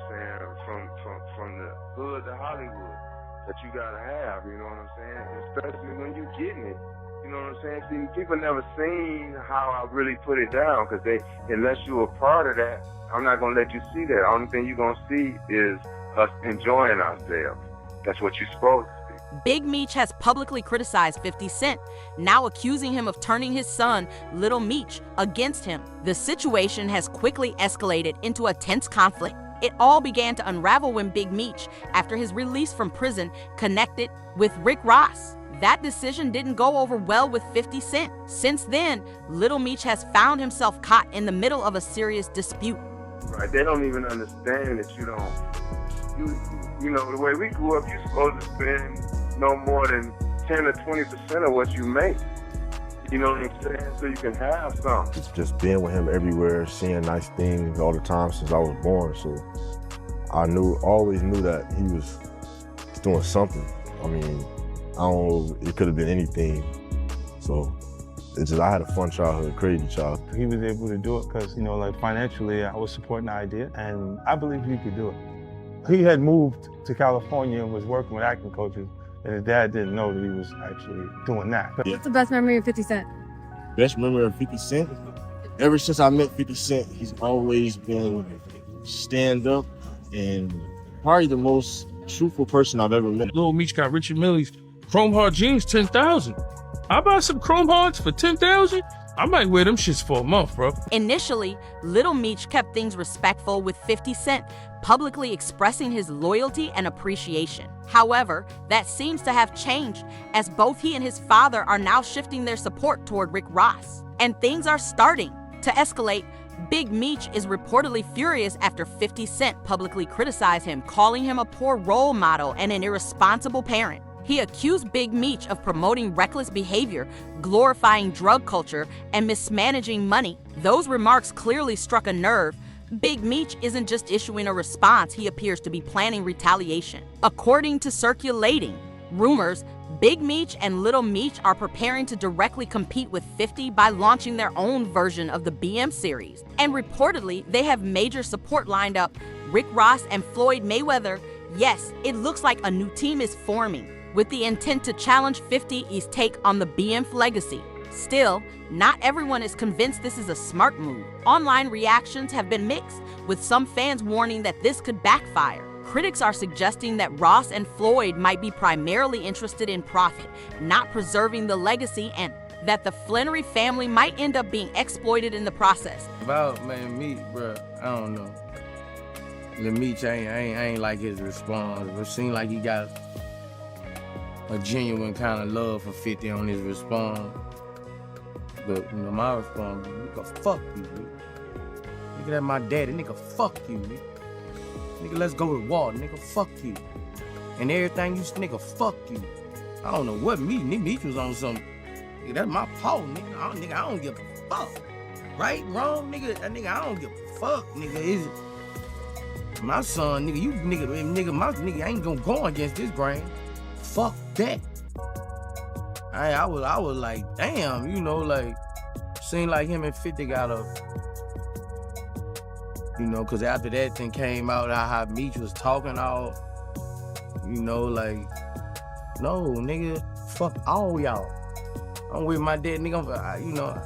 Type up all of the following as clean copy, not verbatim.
what I'm saying, from the hood to Hollywood that you gotta have, you know what I'm saying? Especially when you getting it. You know what I'm saying? See, people never seen how I really put it down, because unless you're a part of that, I'm not gonna let you see that. The only thing you're gonna see is us enjoying ourselves. That's what you're supposed to see. Big Meech has publicly criticized 50 Cent, now accusing him of turning his son, Lil Meech, against him. The situation has quickly escalated into a tense conflict. It all began to unravel when Big Meech, after his release from prison, connected with Rick Ross. That decision didn't go over well with 50 Cent. Since then, Lil Meech has found himself caught in the middle of a serious dispute. Right, they don't even understand that you know, the way we grew up, you're supposed to spend no more than 10 or 20% of what you make. You know what I'm saying? So you can have something. Just being with him everywhere, seeing nice things all the time since I was born. So I always knew that he was doing something. I mean, I don't know, it could have been anything. So I had a fun childhood, crazy childhood. He was able to do it because, you know, like financially, I was supporting the idea, and I believed he could do it. He had moved to California and was working with acting coaches, and his dad didn't know that he was actually doing that. What's the best memory of 50 Cent? Best memory of 50 Cent? Ever since I met 50 Cent, he's always been stand up and probably the most truthful person I've ever met. Lil Meech got Richard Millie's Chrome Heart jeans, 10,000. I buy some Chrome Hearts for 10,000. I might wear them shits for a month, bro. Initially, Lil Meech kept things respectful with 50 Cent, publicly expressing his loyalty and appreciation. However, that seems to have changed, as both he and his father are now shifting their support toward Rick Ross. And things are starting to escalate. Big Meech is reportedly furious after 50 Cent publicly criticized him, calling him a poor role model and an irresponsible parent. He accused Big Meech of promoting reckless behavior, glorifying drug culture, and mismanaging money. Those remarks clearly struck a nerve. Big Meech isn't just issuing a response, he appears to be planning retaliation. According to circulating rumors, Big Meech and Lil Meech are preparing to directly compete with 50 by launching their own version of the BM series. And reportedly, they have major support lined up: Rick Ross and Floyd Mayweather. Yes, it looks like a new team is forming, with the intent to challenge 50's take on the BMF legacy. Still, not everyone is convinced this is a smart move. Online reactions have been mixed, with some fans warning that this could backfire. Critics are suggesting that Ross and Floyd might be primarily interested in profit, not preserving the legacy, and that the Flannery family might end up being exploited in the process. About, man, Meech, bro, I don't know. Lil Meech, I ain't like his response. It seemed like he got a genuine kind of love for 50 on his response. But, you know, my response, nigga, fuck you, nigga. Nigga, that's my daddy, nigga, fuck you, nigga. Nigga, let's go to war, nigga, fuck you. And everything you, nigga, fuck you. I don't know what Meech was on some, nigga, that's my paw, nigga. I don't give a fuck. Right, wrong, nigga, I don't give a fuck, nigga. Is it my son, nigga, you, nigga, my nigga ain't gonna go against this grain. Fuck that. I was like, damn, you know, like, seemed like him and 50 got a, you know, because after that thing came out, how Meech was talking all, you know, like, no, nigga, fuck all y'all. I'm with my dad, nigga, you know,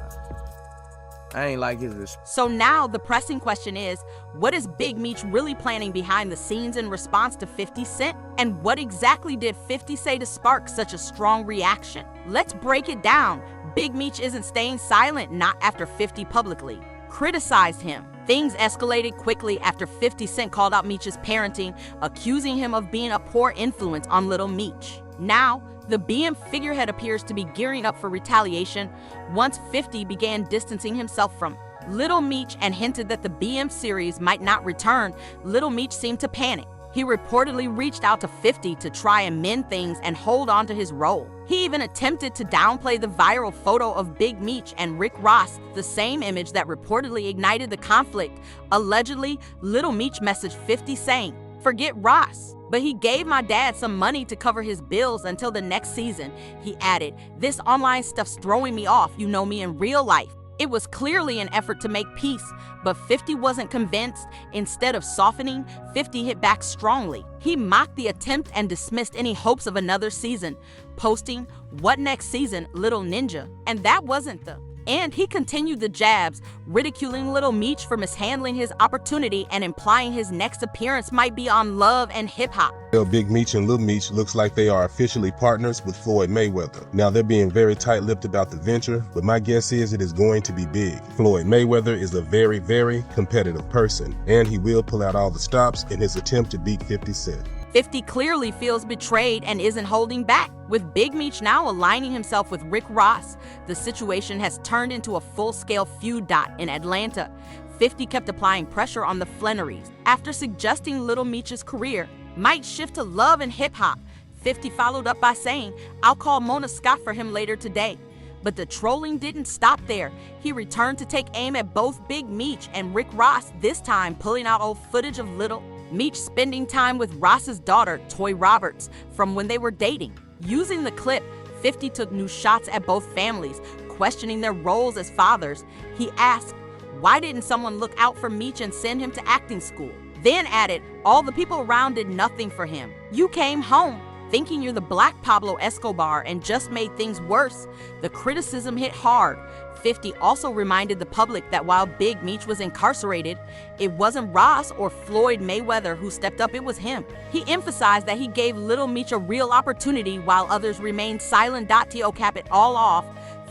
I ain't like his response. So now the pressing question is, what is Big Meech really planning behind the scenes in response to 50 Cent? And what exactly did 50 say to spark such a strong reaction? Let's break it down. Big Meech isn't staying silent, not after 50 publicly criticized him. Things escalated quickly after 50 Cent called out Meech's parenting, accusing him of being a poor influence on Lil Meech. Now, the BM figurehead appears to be gearing up for retaliation once 50 began distancing himself from Lil Meech and hinted that the BM series might not return. Lil Meech seemed to panic. He reportedly reached out to 50 to try and mend things and hold on to his role. He even attempted to downplay the viral photo of Big Meech and Rick Ross, the same image that reportedly ignited the conflict. Allegedly, Lil Meech messaged 50 saying, "Forget Ross, but he gave my dad some money to cover his bills until the next season." He added, "This online stuff's throwing me off, you know me in real life." It was clearly an effort to make peace, but 50 wasn't convinced. Instead of softening, 50 hit back strongly. He mocked the attempt and dismissed any hopes of another season, posting, "What next season, Little Ninja?" And that wasn't the And he continued the jabs, ridiculing Lil Meech for mishandling his opportunity and implying his next appearance might be on Love and Hip Hop. Big Meech and Lil Meech looks like they are officially partners with Floyd Mayweather. Now they're being very tight-lipped about the venture, but my guess is it is going to be big. Floyd Mayweather is a very, very competitive person, and he will pull out all the stops in his attempt to beat 50 Cent. 50 clearly feels betrayed and isn't holding back. With Big Meech now aligning himself with Rick Ross, the situation has turned into a full-scale feud in Atlanta. 50 kept applying pressure on the Flannerys. After suggesting Lil Meech's career might shift to Love and Hip Hop, 50 followed up by saying, "I'll call Mona Scott for him later today." But the trolling didn't stop there. He returned to take aim at both Big Meech and Rick Ross, this time pulling out old footage of Lil Meech spending time with Ross's daughter, Toy Roberts, from when they were dating. Using the clip, 50 took new shots at both families, questioning their roles as fathers. He asked, why didn't someone look out for Meech and send him to acting school? Then added, all the people around did nothing for him. You came home thinking you're the Black Pablo Escobar and just made things worse. The criticism hit hard. 50 also reminded the public that while Big Meech was incarcerated, it wasn't Ross or Floyd Mayweather who stepped up, it was him. He emphasized that he gave Lil Meech a real opportunity while others remained silent. To cap it all off,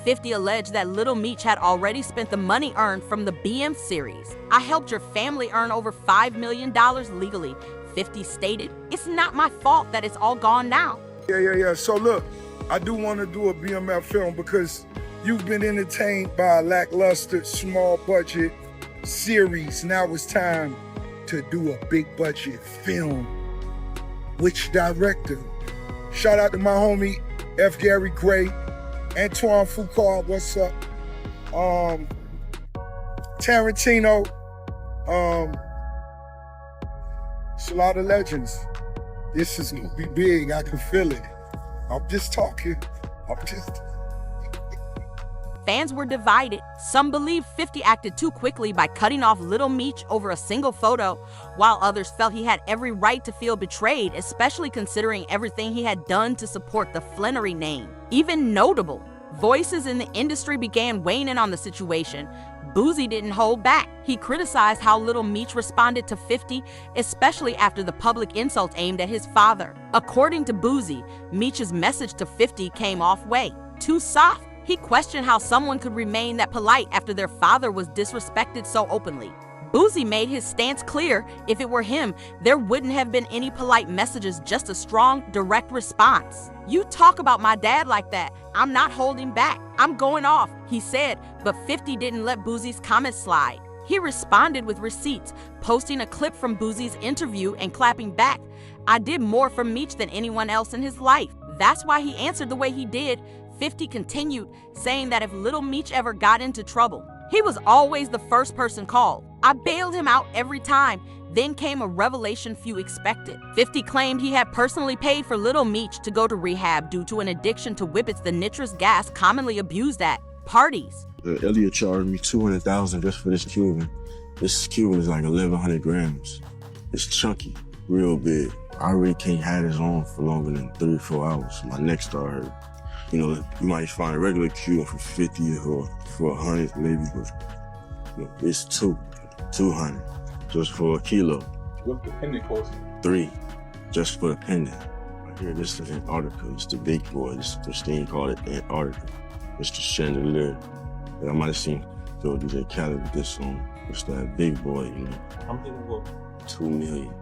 50 alleged that Lil Meech had already spent the money earned from the BMF series. I helped your family earn over $5 million legally, 50 stated. It's not my fault that it's all gone now. Yeah. So look, I do want to do a BMF film because you've been entertained by a lackluster, small budget series. Now it's time to do a big budget film. Which director? Shout out to my homie, F. Gary Gray, Antoine Foucault, what's up? Tarantino, it's a lot of legends. This is gonna be big, I can feel it. I'm just talking, Fans were divided. Some believed 50 acted too quickly by cutting off Lil Meech over a single photo, while others felt he had every right to feel betrayed, especially considering everything he had done to support the Flannery name. Even notable, voices in the industry began weighing in on the situation. Boosie didn't hold back. He criticized how Lil Meech responded to 50, especially after the public insult aimed at his father. According to Boosie, Meech's message to 50 came off way too soft. He questioned how someone could remain that polite after their father was disrespected so openly. Boosie made his stance clear. If it were him, there wouldn't have been any polite messages, just a strong, direct response. You talk about my dad like that, I'm not holding back. I'm going off, he said, but 50 didn't let Boosie's comments slide. He responded with receipts, posting a clip from Boosie's interview and clapping back. I did more for Meech than anyone else in his life. That's why he answered the way he did. 50 continued, saying that if Lil Meech ever got into trouble, he was always the first person called. I bailed him out every time. Then came a revelation few expected. 50 claimed he had personally paid for Lil Meech to go to rehab due to an addiction to whippets, the nitrous gas commonly abused at parties. Elliot charged me $200,000 just for this Cuban. This Cuban is like 1,100 grams. It's chunky, real big. I really can't have this on for longer than 3 or 4 hours. My neck started hurting. You know, you might find a regular Cuban for 50 or for 100 maybe, but you know, it's 200 just for a kilo. What's the pendant cost? 3 just for the pendant. Right here, this is Antarctica. It's the big boy. This thing called it Antarctica. It's the chandelier. And I might have seen Phil DJ Khaled with this on. It's that big boy, you know. How many will? 2 million.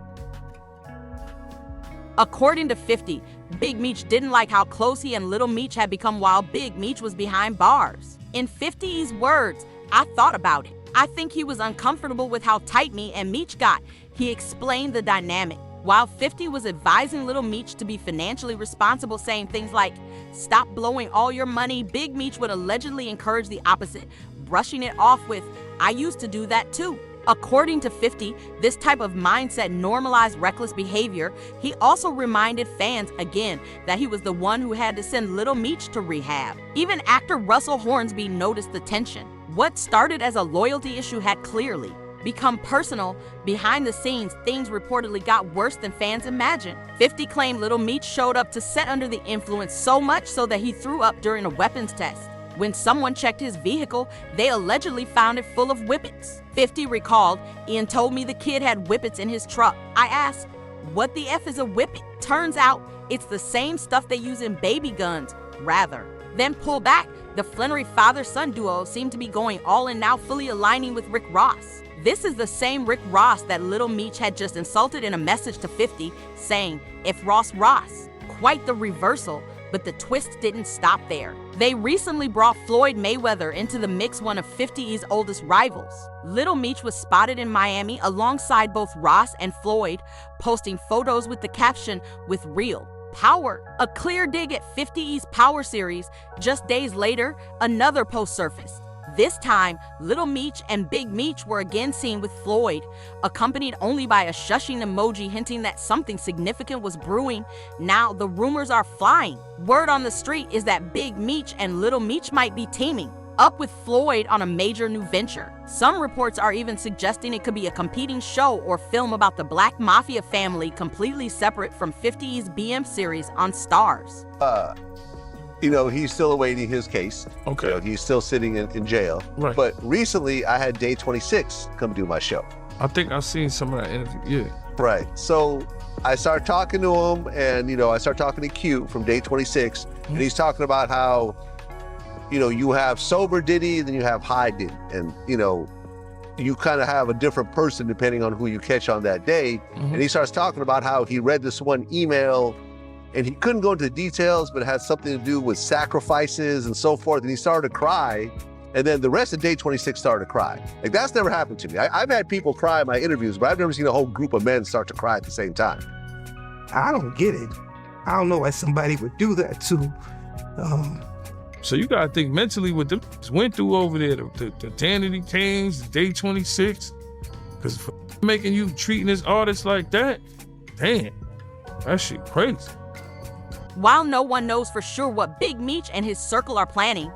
According to 50, Big Meech didn't like how close he and Lil Meech had become while Big Meech was behind bars. In 50's words, I thought about it. I think he was uncomfortable with how tight me and Meech got. He explained the dynamic. While 50 was advising Lil Meech to be financially responsible, saying things like, stop blowing all your money, Big Meech would allegedly encourage the opposite, brushing it off with, I used to do that too. According to 50, this type of mindset normalized reckless behavior. He also reminded fans again that he was the one who had to send Lil Meech to rehab. Even actor Russell Hornsby noticed the tension. What started as a loyalty issue had clearly become personal. Behind the scenes, things reportedly got worse than fans imagined. 50 claimed Lil Meech showed up to set under the influence so much so that he threw up during a weapons test. When someone checked his vehicle, they allegedly found it full of whippets. 50 recalled, "Ian told me the kid had whippets in his truck. I asked, what the F is a whippet? Turns out it's the same stuff they use in baby guns, rather." Then pull back, the Flannery father-son duo seemed to be going all in, now fully aligning with Rick Ross. This is the same Rick Ross that Lil Meech had just insulted in a message to 50, saying, "If Ross Ross." Quite the reversal, but the twist didn't stop there. They recently brought Floyd Mayweather into the mix, one of 50's oldest rivals. Lil Meech was spotted in Miami alongside both Ross and Floyd, posting photos with the caption, "With real power." A clear dig at 50's Power series. Just days later, another post surfaced. This time, Lil Meech and Big Meech were again seen with Floyd, accompanied only by a shushing emoji hinting that something significant was brewing. Now, the rumors are flying. Word on the street is that Big Meech and Lil Meech might be teaming up with Floyd on a major new venture. Some reports are even suggesting it could be a competing show or film about the Black Mafia family, completely separate from 50's BMF series on Stars. He's still awaiting his case. Okay. He's still sitting in jail. Right. But recently, I had Day 26 come do my show. I think I've seen some of that interview. Yeah. Right. So I started talking to him, and I started talking to Q from Day 26, and he's talking about how, you have sober Diddy, then you have high Diddy, and you kind of have a different person depending on who you catch on that day. And he starts talking about how he read this one email, and he couldn't go into the details, but it had something to do with sacrifices and so forth. And he started to cry. And then the rest of Day 26 started to cry. Like, that's never happened to me. I've had people cry in my interviews, but I've never seen a whole group of men start to cry at the same time. I don't get it. I don't know why somebody would do that to. So you gotta think mentally what them went through over there, the Danity Kings, the Day 26, because making you treating this artist like that, damn, that shit crazy. While no one knows for sure what Big Meech and his circle are planning,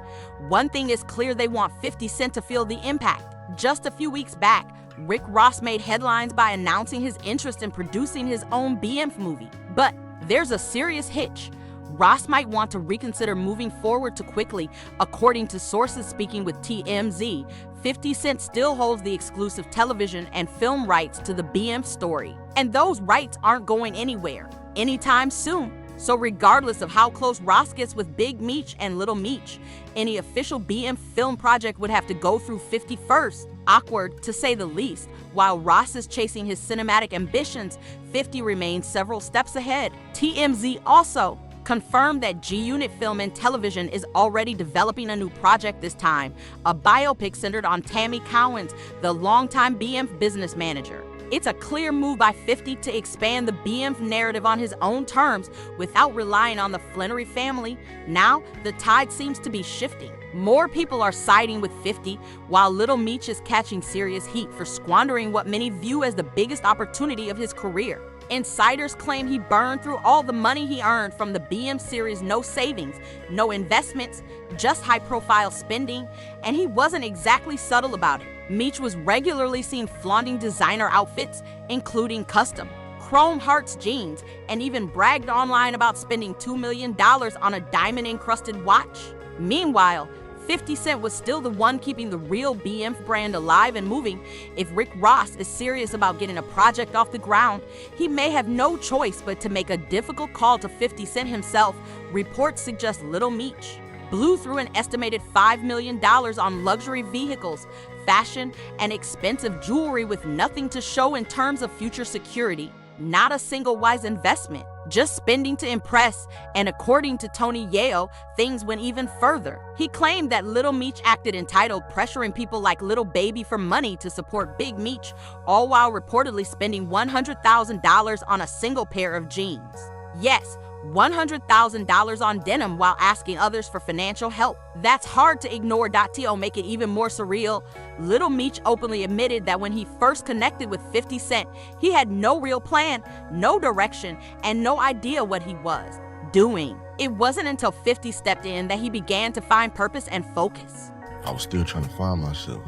one thing is clear: they want 50 Cent to feel the impact. Just a few weeks back, Rick Ross made headlines by announcing his interest in producing his own BMF movie. But there's a serious hitch. Ross might want to reconsider moving forward too quickly. According to sources speaking with TMZ, 50 Cent still holds the exclusive television and film rights to the BMF story. And those rights aren't going anywhere anytime soon. So regardless of how close Ross gets with Big Meech and Lil Meech, any official BMF film project would have to go through 50 first. Awkward, to say the least. While Ross is chasing his cinematic ambitions, 50 remains several steps ahead. TMZ also confirmed that G-Unit Film and Television is already developing a new project this time, a biopic centered on Tammy Cowens, the longtime BMF business manager. It's a clear move by 50 to expand the BMF narrative on his own terms without relying on the Flannery family. Now, the tide seems to be shifting. More people are siding with 50, while Lil Meech is catching serious heat for squandering what many view as the biggest opportunity of his career. Insiders claim he burned through all the money he earned from the BM series. No savings, no investments, just high-profile spending, and he wasn't exactly subtle about it. Meech was regularly seen flaunting designer outfits, including custom chrome hearts jeans, and even bragged online about spending $2 million on a diamond-encrusted watch. Meanwhile, 50 Cent was still the one keeping the real BMF brand alive and moving. If Rick Ross is serious about getting a project off the ground, he may have no choice but to make a difficult call to 50 Cent himself. Reports suggest Lil Meech blew through an estimated $5 million on luxury vehicles, fashion, and expensive jewelry with nothing to show in terms of future security. Not a single wise investment, just spending to impress, and according to Tony Yale, things went even further. He claimed that Lil Meech acted entitled, pressuring people like Lil Baby for money to support Big Meech, all while reportedly spending $100,000 on a single pair of jeans. Yes, $100,000 on denim while asking others for financial help. That's hard to ignore. To make it even more surreal, Lil Meech openly admitted that when he first connected with 50 Cent, he had no real plan, no direction, and no idea what he was doing. It wasn't until 50 stepped in that he began to find purpose and focus. I was still trying to find myself.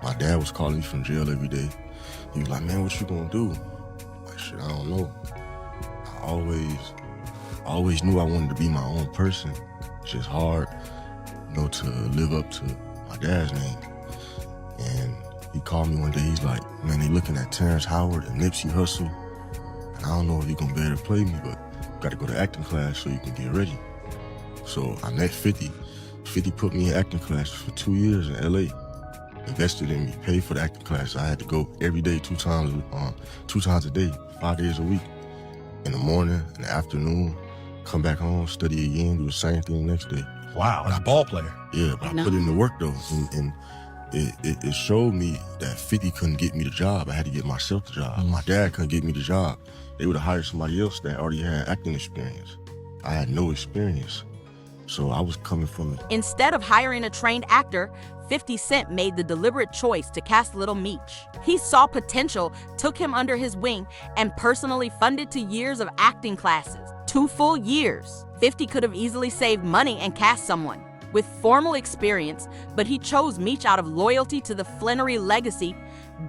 My dad was calling me from jail every day. He was like, man, what you gonna do? Like, shit, I don't know. I always knew I wanted to be my own person. It's just hard, to live up to my dad's name. And he called me one day, he's like, man, they looking at Terrence Howard and Nipsey Hussle. And I don't know if you're gonna be able to play me, but you gotta go to acting class so you can get ready. So I met 50. 50 put me in acting class for 2 years in LA. Invested in me, paid for the acting class. I had to go every day, 2 times a day, 5 days a week. In the morning, in the afternoon, come back home, study again, do the same thing the next day. Wow, and a ball player. Yeah, but I put in the work though, and it showed me that 50 couldn't get me the job. I had to get myself the job. My dad couldn't get me the job. They would have hired somebody else that already had acting experience. I had no experience, so I was coming from it. Instead of hiring a trained actor, 50 Cent made the deliberate choice to cast Lil Meech. He saw potential, took him under his wing, and personally funded 2 years of acting classes. 2 full years. 50 could have easily saved money and cast someone with formal experience, but he chose Meech out of loyalty to the Flannery legacy.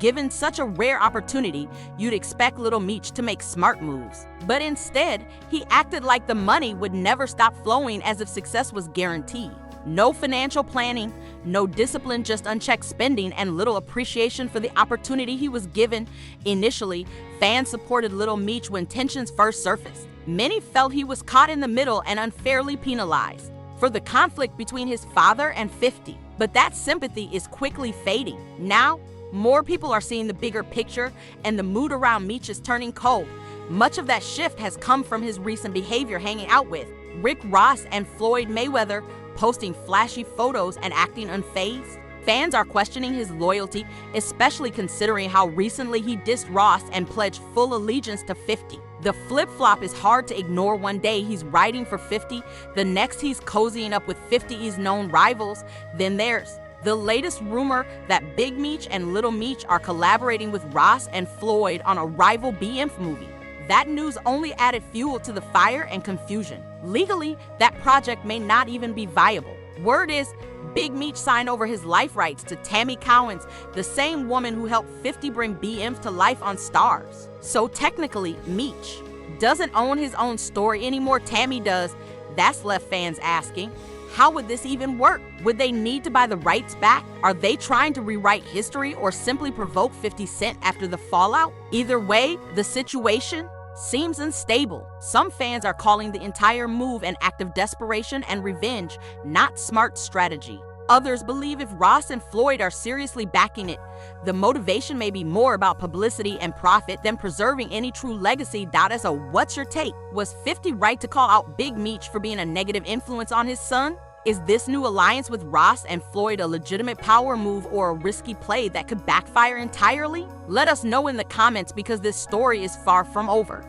Given such a rare opportunity, you'd expect Lil Meech to make smart moves. But instead, he acted like the money would never stop flowing, as if success was guaranteed. No financial planning, no discipline, just unchecked spending and little appreciation for the opportunity he was given. Initially, fans supported Lil Meech when tensions first surfaced. Many felt he was caught in the middle and unfairly penalized for the conflict between his father and 50. But that sympathy is quickly fading. Now, more people are seeing the bigger picture, and the mood around Meech is turning cold. Much of that shift has come from his recent behavior hanging out with Rick Ross and Floyd Mayweather, posting flashy photos and acting unfazed. Fans are questioning his loyalty, especially considering how recently he dissed Ross and pledged full allegiance to 50. The flip-flop is hard to ignore. One day he's riding for 50, the next he's cozying up with 50's known rivals. Then there's the latest rumor that Big Meech and Lil Meech are collaborating with Ross and Floyd on a rival BMF movie. That news only added fuel to the fire and confusion. Legally, that project may not even be viable. Word is, Big Meech signed over his life rights to Tammy Cowens, the same woman who helped 50 bring BMF to life on Stars. So technically, Meech doesn't own his own story anymore. Tammy does. That's left fans asking, how would this even work? Would they need to buy the rights back? Are they trying to rewrite history or simply provoke 50 Cent after the fallout? Either way, the situation seems unstable. Some fans are calling the entire move an act of desperation and revenge, not smart strategy. Others believe if Ross and Floyd are seriously backing it, the motivation may be more about publicity and profit than preserving any true legacy. So what's your take? Was 50 right to call out Big Meech for being a negative influence on his son? Is this new alliance with Ross and Floyd a legitimate power move or a risky play that could backfire entirely? Let us know in the comments, because this story is far from over.